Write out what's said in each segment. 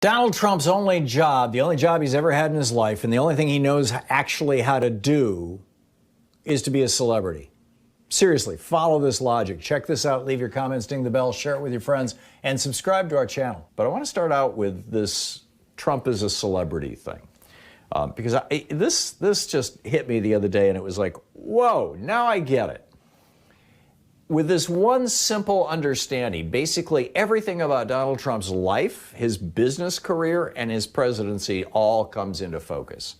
Donald Trump's only job, the only job he's ever had in his life, and the only thing he knows actually how to do is to be a celebrity. Seriously, follow this logic. Check this out. Leave your comments, ding the bell, share it with your friends, and subscribe to our channel. But I want to start out with this Trump is a celebrity thing. Because this just hit me the other day, and it was like, whoa, now I get it. With this one simple understanding, basically everything about Donald Trump's life, his business career, and his presidency all comes into focus.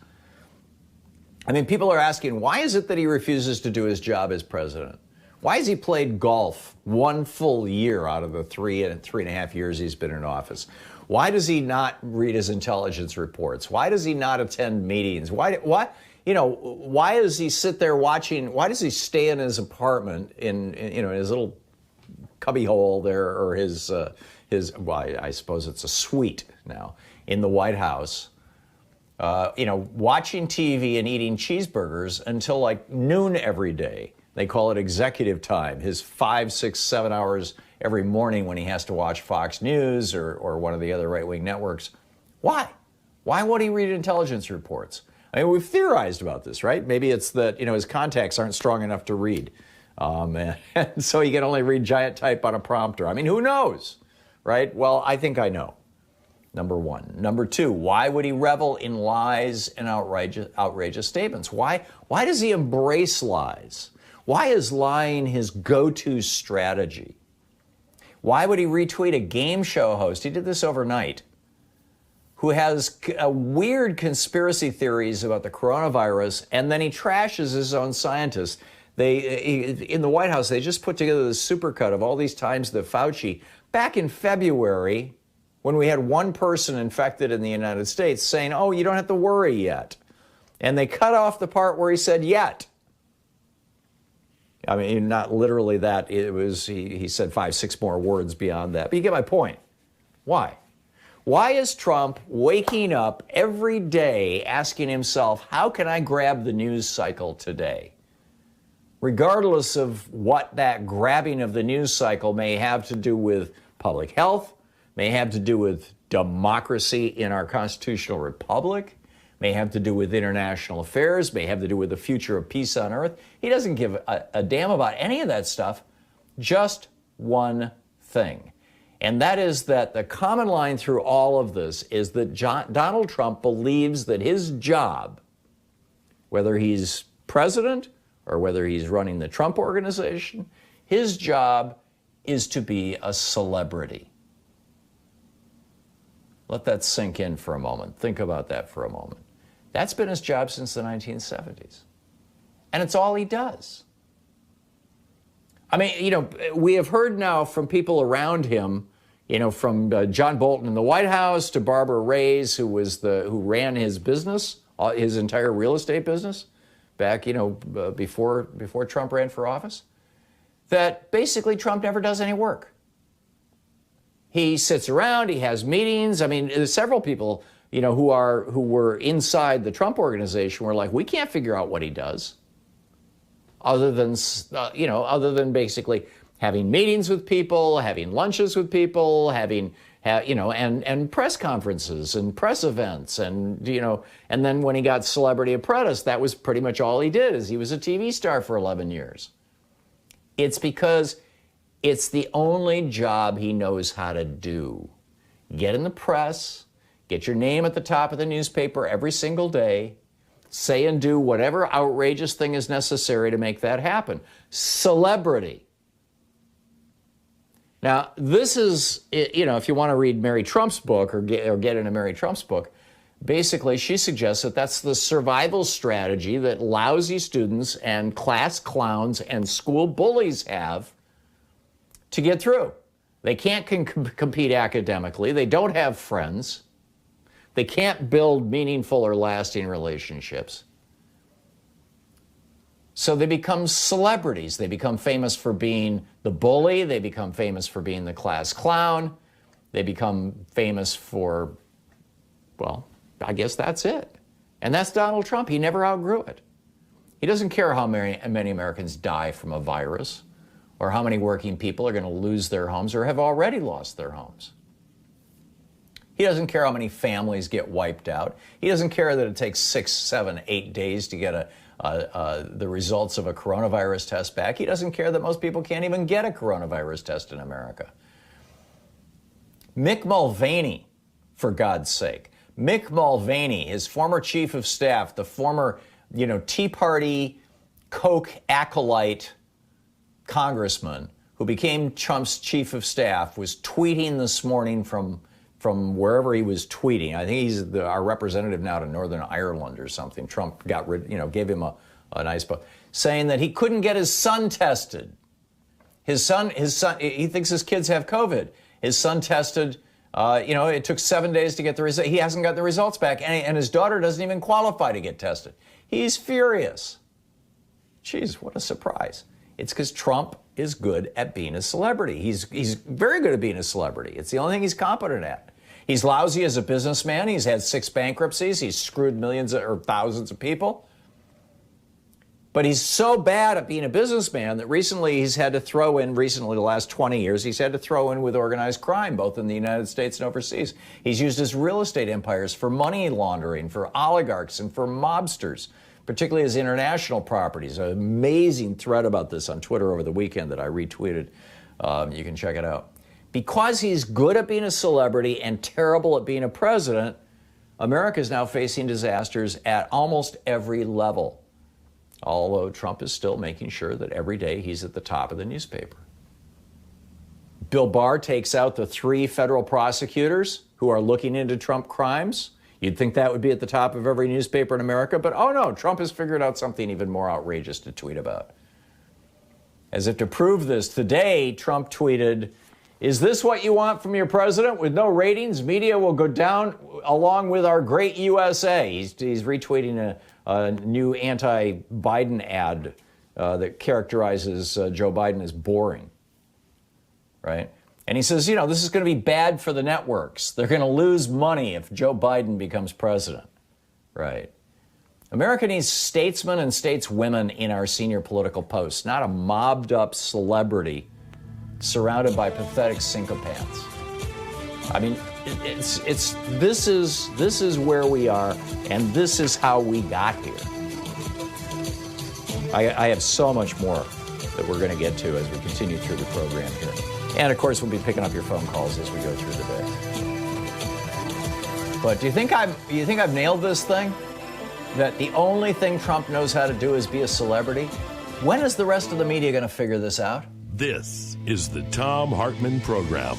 I mean, people are asking, why is it that he refuses to do his job as president? Why has he played golf one full year out of the three and a half years he's been in office? Why does he not read his intelligence reports? Why does he not attend meetings? Why does he sit there watching? Why does he stay in his apartment in his little cubby hole there, or his well, I suppose it's a suite now in the White House, watching TV and eating cheeseburgers until like noon every day. They call it executive time, his 5, 6, 7 hours every morning when he has to watch Fox News or one of the other right-wing networks. Why? Why won't he read intelligence reports? I mean, we've theorized about this, right? Maybe it's that, his contacts aren't strong enough to read. And so he can only read giant type on a prompter. I mean, who knows, right? Well, I think I know, number one. Number two, why would he revel in lies and outrageous statements? Why does he embrace lies? Why is lying his go-to strategy? Why would he retweet a game show host? He did this overnight, who has weird conspiracy theories about the coronavirus, and then he trashes his own scientists. In the White House, they just put together this supercut of all these times that Fauci, back in February, when we had one person infected in the United States, saying, oh, you don't have to worry yet. And they cut off the part where he said yet. I mean, not literally that. It was, he said 5, 6 more words beyond that. But you get my point. Why? Why is Trump waking up every day asking himself, how can I grab the news cycle today? Regardless of what that grabbing of the news cycle may have to do with public health, may have to do with democracy in our constitutional republic, may have to do with international affairs, may have to do with the future of peace on earth. He doesn't give a damn about any of that stuff, just one thing. And that is that the common line through all of this is that Donald Trump believes that his job, whether he's president or whether he's running the Trump Organization, his job is to be a celebrity. Let that sink in for a moment. Think about that for a moment. That's been his job since the 1970s. And it's all he does. I mean, we have heard now from people around him, from John Bolton in the White House to Barbara Reyes, who ran his business, his entire real estate business, back, before Trump ran for office, that basically Trump never does any work. He sits around, he has meetings. I mean, there's several people, who were inside the Trump Organization were like, we can't figure out what he does, other than basically having meetings with people, having lunches with people, and press conferences and press events, and then when he got Celebrity Apprentice, that was pretty much all he did. Is he was a TV star for 11 years. It's because it's the only job he knows how to do. Get in the press, get your name at the top of the newspaper every single day, say and do whatever outrageous thing is necessary to make that happen. Celebrity. Now, this is, if you want to read Mary Trump's book or get into Mary Trump's book, basically she suggests that that's the survival strategy that lousy students and class clowns and school bullies have to get through. They can't compete academically. They don't have friends. They can't build meaningful or lasting relationships. So they become celebrities. They become famous for being the bully. They become famous for being the class clown. They become famous for, well, I guess that's it. And that's Donald Trump. He never outgrew it. He doesn't care how many Americans die from a virus, or how many working people are going to lose their homes or have already lost their homes. He doesn't care how many families get wiped out. He doesn't care that it takes 6, 7, 8 days to get the results of a coronavirus test back. He doesn't care that most people can't even get a coronavirus test in America. Mick Mulvaney, for God's sake. Mick Mulvaney, his former chief of staff, the former, Tea Party, Koch acolyte congressman who became Trump's chief of staff, was tweeting this morning from wherever he was tweeting. I think he's our representative now to Northern Ireland or something. Trump got rid, gave him a nice book, saying that he couldn't get his son tested. His son, he thinks his kids have COVID. His son tested, it took 7 days to get the result. He hasn't got the results back, and his daughter doesn't even qualify to get tested. He's furious. Jeez, what a surprise. It's because Trump is good at being a celebrity. He's very good at being a celebrity. It's the only thing he's competent at. He's lousy as a businessman. He's had 6 bankruptcies. He's screwed millions or thousands of people. But he's so bad at being a businessman that recently he's had to throw in, the last 20 years, he's had to throw in with organized crime, both in the United States and overseas. He's used his real estate empires for money laundering, for oligarchs, and for mobsters, particularly his international properties. An amazing thread about this on Twitter over the weekend that I retweeted. You can check it out. Because he's good at being a celebrity and terrible at being a president, America is now facing disasters at almost every level. Although Trump is still making sure that every day he's at the top of the newspaper. Bill Barr takes out the 3 federal prosecutors who are looking into Trump crimes. You'd think that would be at the top of every newspaper in America, but oh no, Trump has figured out something even more outrageous to tweet about. As if to prove this, today Trump tweeted, "Is this what you want from your president? With no ratings, media will go down along with our great USA." He's retweeting a new anti-Biden ad that characterizes Joe Biden as boring, right? And he says, this is going to be bad for the networks. They're going to lose money if Joe Biden becomes president, right? America needs statesmen and stateswomen in our senior political posts, not a mobbed-up celebrity surrounded by pathetic sycophants. I mean, this is where we are, and this is how we got here. I have so much more that we're going to get to as we continue through the program here. And of course, we'll be picking up your phone calls as we go through the day. But do you think I've nailed this thing? That the only thing Trump knows how to do is be a celebrity? When is the rest of the media going to figure this out? This is the Thom Hartmann Program.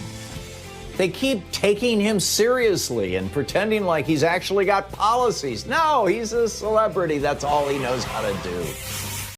They keep taking him seriously and pretending like he's actually got policies. No, he's a celebrity. That's all he knows how to do.